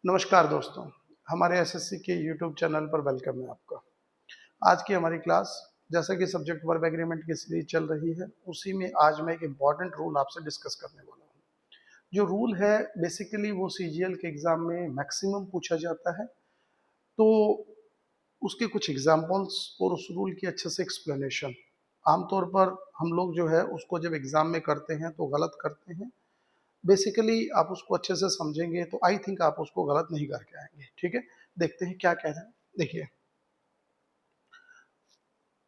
नमस्कार दोस्तों, हमारे एसएससी के यूट्यूब चैनल पर वेलकम है आपका। आज की हमारी क्लास, जैसा कि सब्जेक्ट वर्ब एग्रीमेंट की सीरीज चल रही है, उसी में आज मैं एक इम्पॉर्टेंट रूल आपसे डिस्कस करने वाला हूँ। जो रूल है बेसिकली वो सीजीएल के एग्जाम में मैक्सिमम पूछा जाता है, तो उसके कुछ एग्जाम्पल्स और उस रूल की अच्छे से एक्सप्लेनेशन। आमतौर पर हम लोग जो है उसको जब एग्जाम में करते हैं तो गलत करते हैं। बेसिकली आप उसको अच्छे से समझेंगे तो आई थिंक आप उसको गलत नहीं करके आएंगे। ठीक है, देखते हैं क्या कह रहे हैं। देखिए,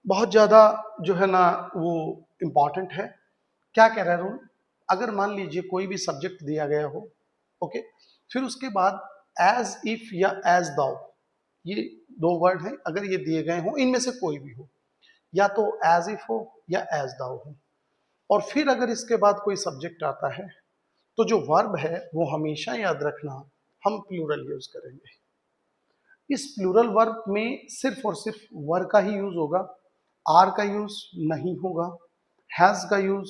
बहुत ज्यादा जो है ना वो इम्पॉर्टेंट है। क्या कह रहा है रूल? अगर मान लीजिए कोई भी सब्जेक्ट दिया गया हो, ओके, फिर उसके बाद एज इफ या एज दाउ, ये दो वर्ड हैं, अगर ये दिए गए हो इनमें से कोई भी हो, या तो एज इफ हो या एज दाउ हो, और फिर अगर इसके बाद कोई सब्जेक्ट आता है तो जो वर्ब है वो हमेशा याद रखना, हम प्लूरल यूज करेंगे। इस प्लूरल वर्ब में सिर्फ और सिर्फ वर का ही यूज होगा, आर का यूज नहीं होगा। हैज का यूज,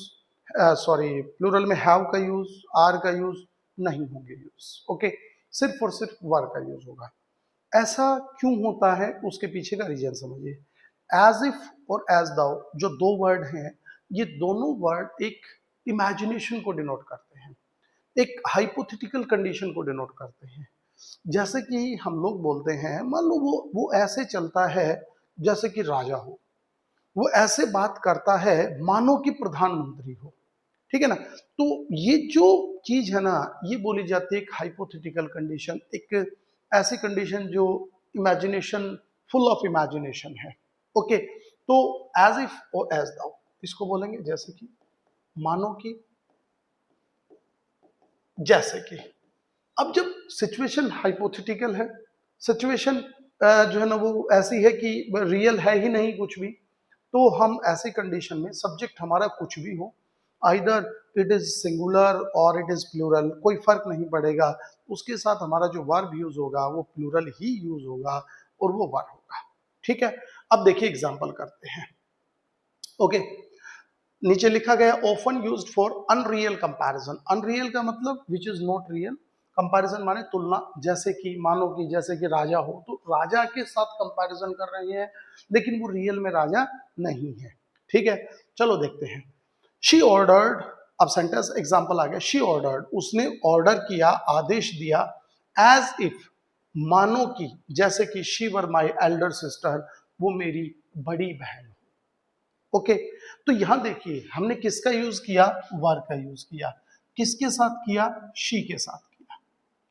सॉरी, प्लूरल में हैव का यूज, आर का यूज नहीं होंगे यूज। ओके, सिर्फ और सिर्फ वर का यूज होगा। ऐसा क्यों होता है उसके पीछे का रीजन समझिए। एज इफ और एज दाउ जो दो वर्ड हैं, ये दोनों वर्ड एक इमेजिनेशन को डिनोट करते हैं, एक हाइपोथेटिकल कंडीशन को डिनोट करते हैं। जैसे कि हम लोग बोलते हैं, मान लो वो ऐसे चलता है जैसे कि राजा हो, वो ऐसे बात करता है मानो कि प्रधानमंत्री हो। ठीक है ना? तो ये जो चीज है ना, ये बोली जाती है एक हाइपोथेटिकल कंडीशन, एक ऐसी कंडीशन जो इमेजिनेशन, फुल ऑफ इमेजिनेशन है। ओके, तो एज इफ और एज दाउ इसको बोलेंगे जैसे कि, मानो कि, जैसे कि। अब जब सिचुएशन हाइपोथेटिकल है, सिचुएशन जो है ना वो ऐसी है कि रियल है ही नहीं कुछ भी, तो हम ऐसी कंडीशन में सब्जेक्ट हमारा कुछ भी हो, आइदर इट इज सिंगुलर और इट इज प्लूरल, कोई फर्क नहीं पड़ेगा, उसके साथ हमारा जो वर्ब यूज होगा वो प्लूरल ही यूज होगा और वो वर्ब होगा। ठीक है, अब देखिए एग्जांपल करते हैं। ओके, नीचे लिखा गया often used for unreal comparison. Unreal का मतलब which is not real, comparison माने तुलना। जैसे कि मानो कि, जैसे कि राजा हो, तो राजा के साथ कंपैरिजन कर रहे हैं, लेकिन वो रियल में राजा नहीं है। ठीक है, चलो देखते हैं। शी ऑर्डर्ड, अब सेंटेंस एग्जांपल आ गया। शी ऑर्डर्ड, उसने ऑर्डर किया, आदेश दिया, एज इफ, मानो कि, जैसे कि she were my elder sister, वो मेरी बड़ी बहन। ओके, तो यहां देखिए हमने किसका यूज किया? वर का यूज किया। किसके साथ किया? शी के साथ किया।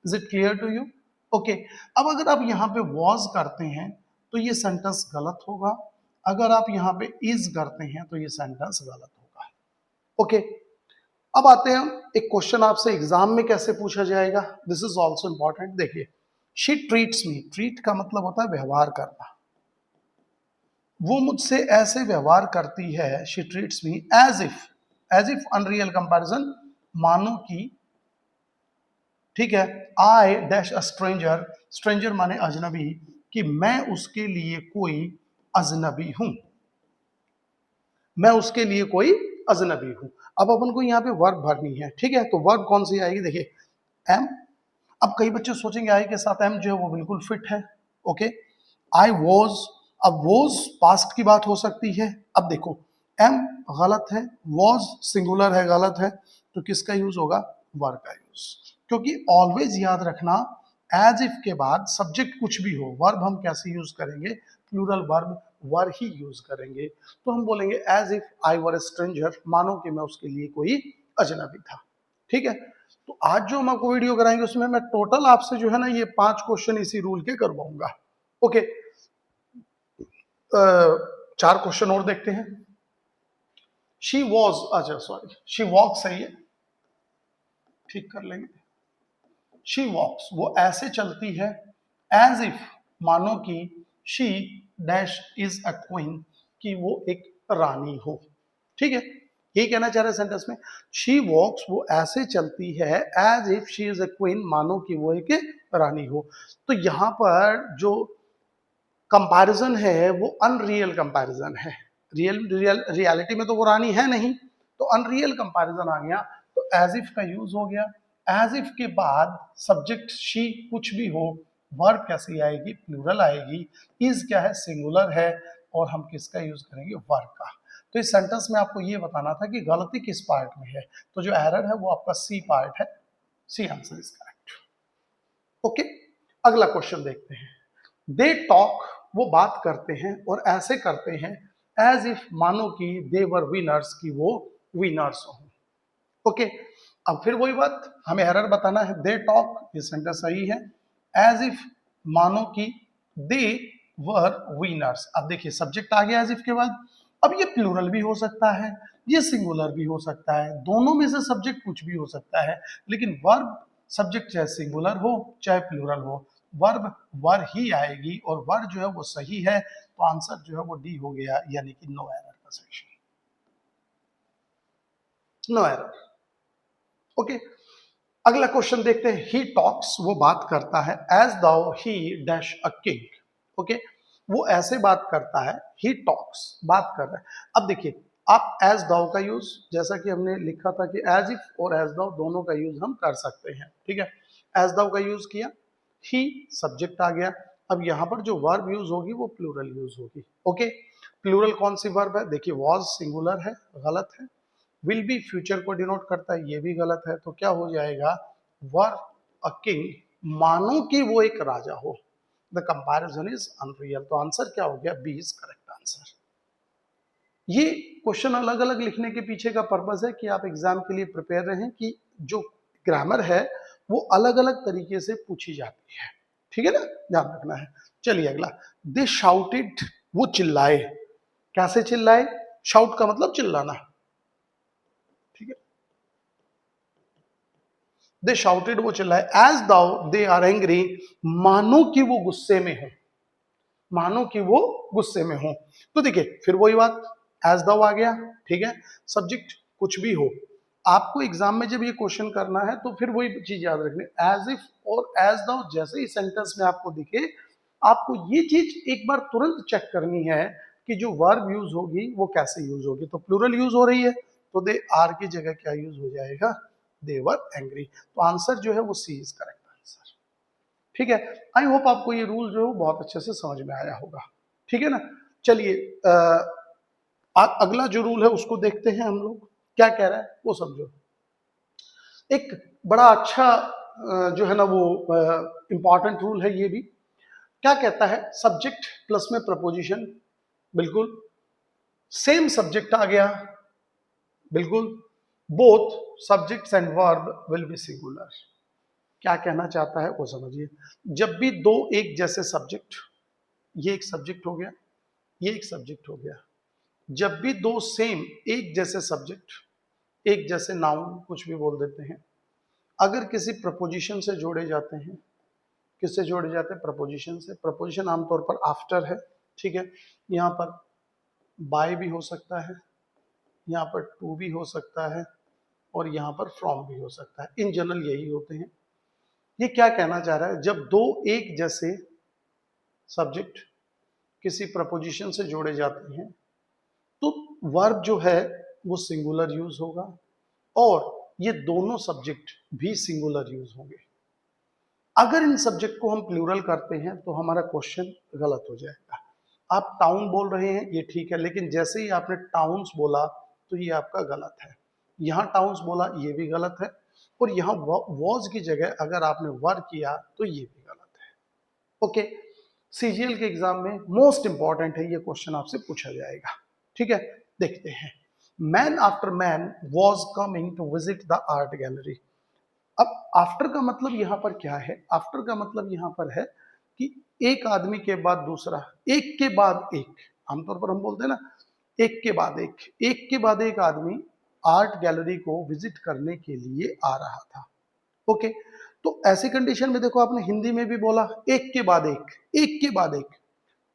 Is it clear to you? Okay, अब अगर आप यहाँ पे वॉज करते हैं तो ये सेंटेंस गलत होगा, अगर आप यहाँ पे इज करते हैं तो ये सेंटेंस गलत होगा। ओके, अब आते हैं एक क्वेश्चन आपसे एग्जाम में कैसे पूछा जाएगा। This is also important. देखिए, शी ट्रीट्स मी, ट्रीट का मतलब होता है व्यवहार करना, वो मुझसे ऐसे व्यवहार करती है, she treats me as if, as if unreal comparison, मानो कि, ठीक है, I dash a stranger, stranger माने अजनबी, कि मैं उसके लिए कोई अजनबी हूं, मैं उसके लिए कोई अजनबी हूं। अब अपन को यहाँ पे वर्ब भरनी है। ठीक है, तो वर्ब कौन सी आएगी? देखिए, एम। अब कई बच्चे सोचेंगे आई के साथ एम जो है वो बिल्कुल फिट है। ओके, आई वॉज, अब वॉज पास्ट की बात हो सकती है। अब देखो, एम गलत है, वॉज सिंगुलर है, गलत है, तो किसका यूज होगा? वर का यूज। क्योंकि ऑलवेज याद रखना, एज इफ के बाद सब्जेक्ट कुछ भी हो, वर्ब हम कैसे यूज करेंगे? प्लूरल वर्ब वर ही यूज करेंगे। तो हम बोलेंगे as if I were a stranger, मानो कि मैं उसके लिए कोई अजनबी था। ठीक है, तो आज जो हम आपको वीडियो कराएंगे उसमें मैं टोटल आपसे जो है ना ये 5 क्वेश्चन इसी रूल के करवाऊंगा। ओके, 4 क्वेश्चन और देखते हैं। शी वॉज, अच्छा सॉरी, शी वॉक सही है, ठीक कर लेंगे। शी वॉक्स, वो ऐसे चलती है, एज इफ, मानो कि, she dash is a queen, कि वो एक रानी हो। ठीक है, यही कहना चाह रहे हैं सेंटेंस में। शी वॉक्स, वो ऐसे चलती है, as if she is a queen, मानो कि वो एक रानी हो। तो यहां पर जो कंपैरिजन है वो अनरियल कंपैरिजन है। रियलिटी में तो वो रानी है नहीं, तो अनरियल कंपैरिजन आ गया, तो एज इफ का यूज हो गया। एज इफ के बाद सब्जेक्ट शी कुछ भी हो, वर्ब कैसी आएगी, प्लूरल आएगी, इज क्या है, सिंगुलर है, और हम किसका यूज करेंगे, वर्ब का। तो इस सेंटेंस में आपको ये बताना था कि गलती किस पार्ट में है, तो जो एरर है वो आपका सी पार्ट है, C answer is correct. Okay, अगला क्वेश्चन देखते हैं। दे टॉक, वो बात करते हैं और ऐसे करते हैं, एज इफ मानो कि दे वर विनर्स, की वो विनर्स हो। ओके, अब फिर वही बात, हमें एरर बताना है। दे टॉक, ये सेंटेंस सही है, एज इफ मानो कि दे वर विनर्स। अब देखिए सब्जेक्ट आ गया एज इफ के बाद, अब ये प्लूरल भी हो सकता है, ये सिंगुलर भी हो सकता है, दोनों में से सब्जेक्ट कुछ भी हो सकता है, लेकिन वर्ब सब्जेक्ट चाहे सिंगुलर हो चाहे प्लूरल हो, वर्ब वर ही आएगी, और वर जो है वो सही है, तो आंसर जो है वो डी हो गया, यानी कि नो एरर का सेक्शन, नो एरर। ओके, अगला क्वेश्चन देखते हैं। ही टॉक्स, वो बात करता है, as though he dash a king. Okay, वो ऐसे बात करता है, ही टॉक्स, बात कर रहा है। अब देखिए, आप एज दाउ का यूज, जैसा कि हमने लिखा था कि एज इफ और एज दाउ दोनों का यूज हम कर सकते हैं, ठीक है। एज दाउ का यूज किया, ही सब्जेक्ट आ गया, अब यहां पर जो वर्ब यूज होगी वो प्लूरल यूज होगी। ओके, प्लूरल कौन सी वर्ब है, देखिए वॉज सिंगुलर है, गलत है। विल बी फ्यूचर को डिनोट करता है, ये भी गलत है, तो क्या हो जाएगा, वर अ किंग, मानो कि वो एक राजा हो, द कंपैरिजन इज अनरियल, तो आंसर क्या हो गया, बी इज करेक्ट आंसर। ये क्वेश्चन अलग अलग लिखने के पीछे का पर्पस है कि आप एग्जाम के लिए प्रिपेयर रहें, कि जो ग्रामर है वो अलग अलग तरीके से पूछी जाती है, ठीक है ना, ध्यान रखना है। चलिए अगला, दे शाउटेड, वो चिल्लाए, कैसे चिल्लाए, शाउट का मतलब चिल्लाना, ठीक है। दे शाउटेड, वो चिल्लाए, as though they are angry, मानो कि वो गुस्से में हो, मानो कि वो गुस्से में हो। तो देखिए फिर वही बात, एज दाउ आ गया, ठीक है, सब्जेक्ट कुछ भी हो। आपको एग्जाम में जब ये क्वेश्चन करना है तो फिर वही चीज याद रखनी, एज इफ और एज दाउ जैसे ही सेंटेंस में आपको दिखे, आपको ये चीज एक बार तुरंत चेक करनी है कि जो वर्ब यूज होगी वो कैसे यूज होगी। तो प्लूरल यूज हो रही है, तो दे आर की जगह क्या यूज हो जाएगा, दे वर एंग्री, तो आंसर जो है वो सी इज करेक्ट आंसर, ठीक है। आई होप आपको ये रूल जो है बहुत अच्छे से समझ में आया होगा, ठीक है ना। चलिए अगला जो रूल है उसको देखते हैं हम लोग, क्या कह रहा है वो समझो। एक बड़ा अच्छा जो है ना वो इंपॉर्टेंट रूल है ये भी। क्या कहता है, सब्जेक्ट प्लस में प्रपोजिशन, बिल्कुल सेम सब्जेक्ट आ गया, बिल्कुल both subjects and verb will be singular. क्या कहना चाहता है वो समझिए, जब भी दो एक जैसे सब्जेक्ट, ये एक सब्जेक्ट हो गया, ये एक सब्जेक्ट हो गया, जब भी दो सेम एक जैसे सब्जेक्ट, एक जैसे नाउन कुछ भी बोल देते हैं, अगर किसी प्रपोजिशन से जोड़े जाते हैं, किससे जोड़े जाते हैं, प्रपोजिशन से। प्रपोजिशन आमतौर पर आफ्टर है, ठीक है, यहाँ पर बाय भी हो सकता है, यहाँ पर टू भी हो सकता है, और यहाँ पर फ्रॉम भी हो सकता है, इन जनरल यही होते हैं। ये क्या कहना चाह रहा है, जब दो एक जैसे सब्जेक्ट किसी प्रपोजिशन से जोड़े जाते हैं तो वर्ब जो है वो सिंगुलर यूज होगा, और ये दोनों सब्जेक्ट भी सिंगुलर यूज होंगे। अगर इन सब्जेक्ट को हम प्लूरल करते हैं तो हमारा क्वेश्चन गलत हो जाएगा। आप टाउन बोल रहे हैं ये ठीक है, लेकिन जैसे ही आपने टाउन्स बोला तो ये आपका गलत है, यहाँ टाउन्स बोला ये भी गलत है, और यहाँ वॉज की जगह अगर आपने वर किया तो ये भी गलत है। ओके, सीजीएल के एग्जाम में मोस्ट इंपॉर्टेंट है ये क्वेश्चन, आपसे पूछा जाएगा, ठीक है। देखते हैं, man after man was coming to visit the art gallery. अब आफ्टर का मतलब यहाँ पर क्या है, आफ्टर का मतलब यहाँ पर है कि एक आदमी के बाद दूसरा, एक के बाद एक, आमतौर पर हम बोलते हैं ना एक के बाद एक के बाद एक आदमी आर्ट गैलरी को विजिट करने के लिए आ रहा था। ओके, तो ऐसी कंडीशन में देखो आपने हिंदी में भी बोला एक के बाद एक के बाद एक,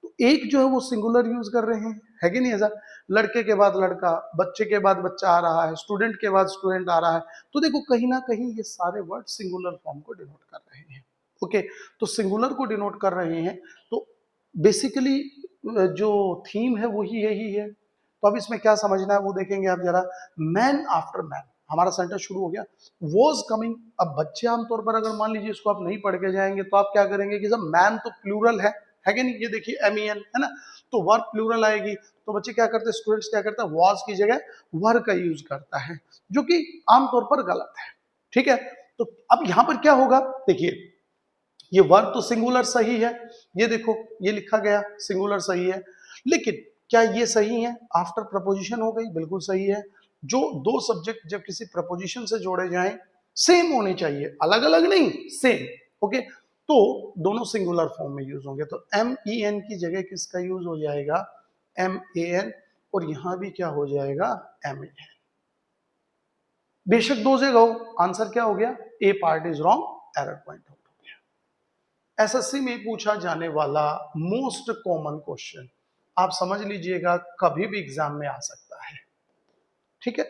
तो एक जो है वो सिंगुलर यूज कर रहे हैं, है कि नहीं ऐसा, लड़के के बाद लड़का, बच्चे के बाद बच्चा आ रहा है, स्टूडेंट के बाद स्टूडेंट आ रहा है, तो देखो कहीं ना कहीं ये सारे वर्ड सिंगुलर फॉर्म को डिनोट कर रहे हैं। ओके, तो सिंगुलर को डिनोट कर रहे हैं, तो बेसिकली जो थीम है वही यही है। तो अब इसमें क्या समझना है वो देखेंगे आप जरा, मैन आफ्टर मैन, हमारा सेंटेंस शुरू हो गया। वॉज कमिंग, अब बच्चे आमतौर पर अगर मान लीजिए इसको आप नहीं पढ़ के जाएंगे तो आप क्या करेंगे कि जब मैन तो प्लूरल है कि नहीं, ये देखिए MEN है ना, तो वर्ब प्लूरल आएगी, तो बच्चे क्या करते हैं, स्टूडेंट्स क्या करते हैं, वॉज की जगह वर का यूज करता है, जो कि आमतौर पर गलत है। ठीक है, तो अब यहां पर क्या होगा, देखिए ये वर्ब तो सिंगुलर सही है, ये देखो ये लिखा गया सिंगुलर सही है, लेकिन क्या ये सही है, आफ्टर प्रपोजिशन हो गई, बिल्कुल सही है। जो दो सब्जेक्ट जब किसी प्रपोजिशन से जोड़े जाएं सेम होने चाहिए, अलग अलग नहीं, सेम। ओके, तो दोनों सिंगुलर फॉर्म में यूज होंगे, तो MEN की जगह किसका यूज हो जाएगा, MAN, और यहां भी क्या हो जाएगा, MAN। बेशक दो जगह हो, आंसर क्या हो गया, a part is wrong, error point out हो गया। SSC में पूछा जाने वाला मोस्ट कॉमन क्वेश्चन, आप समझ लीजिएगा कभी भी एग्जाम में आ सकता है। ठीक है,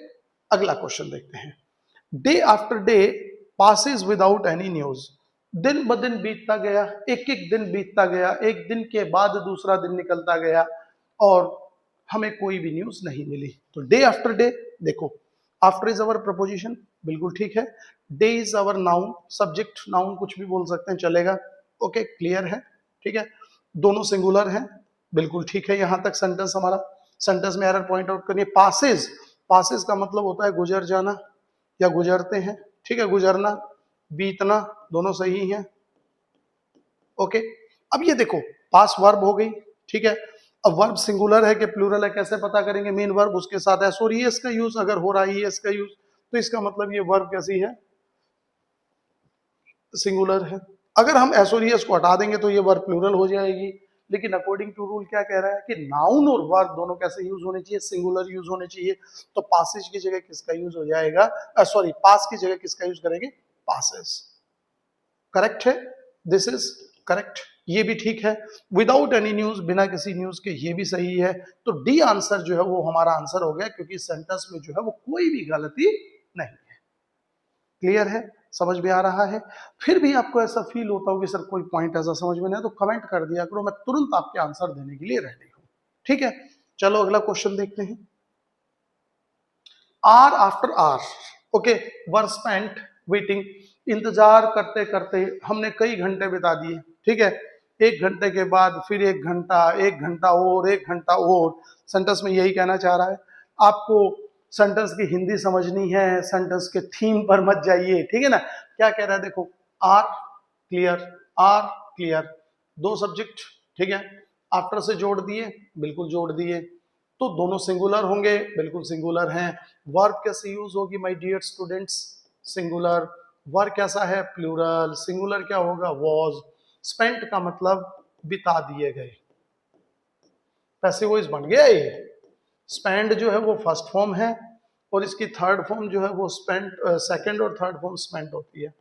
अगला क्वेश्चन देखते हैं। Day after day passes without any news, दिन ब दिन बीतता गया, एक एक दिन बीतता गया, एक दिन के बाद दूसरा दिन निकलता गया और हमें कोई भी न्यूज नहीं मिली। तो डे आफ्टर डे, देखो आफ्टर इज अवर प्रपोजिशन, बिल्कुल ठीक है, day is our noun, subject noun कुछ भी बोल सकते हैं चलेगा, ओके क्लियर है, ठीक है, दोनों सिंगुलर हैं, बिल्कुल ठीक है, यहां तक सेंटेंस हमारा। सेंटेंस में एरर पॉइंट आउट करिए, पासिस, पासिस का मतलब होता है गुजर जाना या गुजरते हैं, ठीक है, गुजरना, बीतना, दोनों सही हैं। ओके, अब ये देखो पास वर्ब हो गई, ठीक है, अब वर्ब सिंगुलर है कि प्लूरल है कैसे पता करेंगे, मेन वर्ब उसके साथ एस और ईएस का यूज अगर हो रहा है, ईएस का यूज, तो इसका मतलब ये वर्ब कैसी है, सिंगुलर है। अगर हम एस और ईएस को हटा देंगे तो ये वर्ब प्लूरल हो जाएगी, लेकिन अकॉर्डिंग टू रूल क्या कह रहा है कि नाउन और वर्ब दोनों कैसे यूज होने चाहिए, सिंगुलर यूज होने चाहिए। तो पासेज की जगह किसका यूज हो जाएगा, सॉरी पास की जगह किसका यूज करेंगे, पासेस। करेक्ट है, दिस इज करेक्ट, ये भी ठीक है। विदाउट एनी न्यूज, बिना किसी न्यूज के, ये भी सही है। तो डी आंसर जो है वो हमारा आंसर हो गया, क्योंकि सेंटेंस में जो है वो कोई भी गलती नहीं है। क्लियर है, समझ में आ रहा है। फिर भी आपको ऐसा फील होता हो कि सर कोई पॉइंट ऐसा समझ में नहीं है, तो कमेंट कर दिया करो, मैं तुरंत आपके आंसर देने के लिए रेडी हूं। ठीक है, चलो अगला क्वेश्चन देखते हैं। Are after are, okay, were spent waiting, इंतजार करते करते हमने कई घंटे बिता दिए, ठीक है, एक घंटे के बाद फिर एक घंटा और, एक घंटा और। सेंटेंस में यही कहना चाह रहा है, आपको सेंटेंस की हिंदी समझनी है, सेंटेंस के थीम पर मत जाइए, ठीक है ना। क्या कह रहा है देखो, आर क्लियर, आर क्लियर, दो सब्जेक्ट, ठीक है, आफ्टर से जोड़ दिए, बिल्कुल जोड़ दिए, तो दोनों सिंगुलर होंगे, बिल्कुल सिंगुलर हैं। वर्ब कैसे यूज होगी my dear students, singular. Verb कैसा है, प्लूरल। सिंगुलर क्या होगा, वॉज। स्पेंट का मतलब बिता दिए गए, पैसिव वॉइस बन गया ये। स्पेंड जो है वो फर्स्ट फॉर्म है और इसकी थर्ड फॉर्म जो है वो स्पेंट, सेकंड और थर्ड फॉर्म स्पेंट होती है।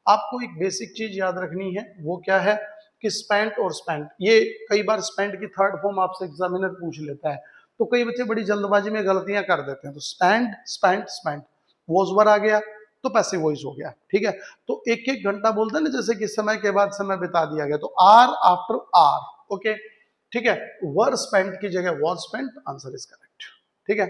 आपको एक बेसिक चीज याद रखनी है, वो क्या है कि स्पेंट और स्पेंट, ये कई बार स्पेंट की थर्ड फॉर्म आपसे एग्जामिनर पूछ लेता है, तो कई बच्चे बड़ी जल्दबाजी में गलतियां कर देते हैं। तो spend, spent, spent, was were आ गया तो पैसिव वॉइस हो गया, ठीक है। तो एक एक घंटा बोलते हैं ना, जैसे कि समय के बाद समय बिता दिया गया, तो आर आफ्टर आर, ओके, ठीक है। वर स्पेंट की जगह was spent, answer is correct, ठीक है।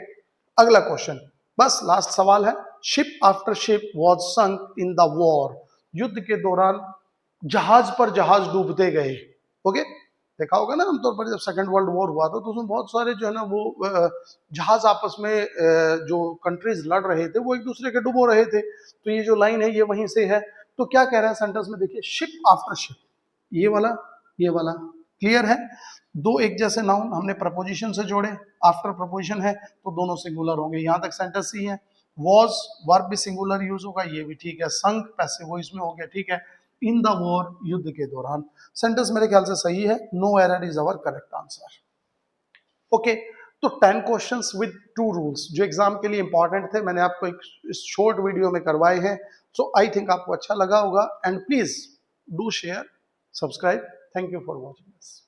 अगला क्वेश्चन, बस लास्ट सवाल है। Ship after ship was sunk in the war, युद्ध के दौरान जहाज पर जहाज डूबते गए, ओके। देखा होगा ना आमतौर पर जब सेकंड वर्ल्ड वॉर हुआ था तो उसमें बहुत सारे जो है ना वो जहाज आपस में जो कंट्रीज लड़ रहे थे वो एक दूसरे के डुबो रहे थे। तो ये जो लाइन है ये वहीं से है। तो क्या कह रहा है सेंटेंस में, देखिए शिप आफ्टर शिप, ये वाला ये वाला, क्लियर है। दो एक जैसे नाउन हमने प्रपोजिशन से जोड़े, आफ्टर प्रपोजिशन है तो दोनों सिंगुलर होंगे, यहां तक सेंटेंस ही है। वॉज वर्ब भी सिंगुलर यूज होगा, ये भी ठीक है। संक पैसिव वॉइस में हो गया, ठीक है। इन द वॉर, युद्ध के दौरान, सेंटेंस मेरे ख्याल से सही है। No error is our correct answer, okay. तो 10 क्वेश्चंस विद 2 रूल्स जो एग्जाम के लिए इंपॉर्टेंट थे, मैंने आपको एक शॉर्ट वीडियो में करवाए हैं। सो आई थिंक आपको अच्छा लगा होगा, and please do share, subscribe. Thank you for watching this.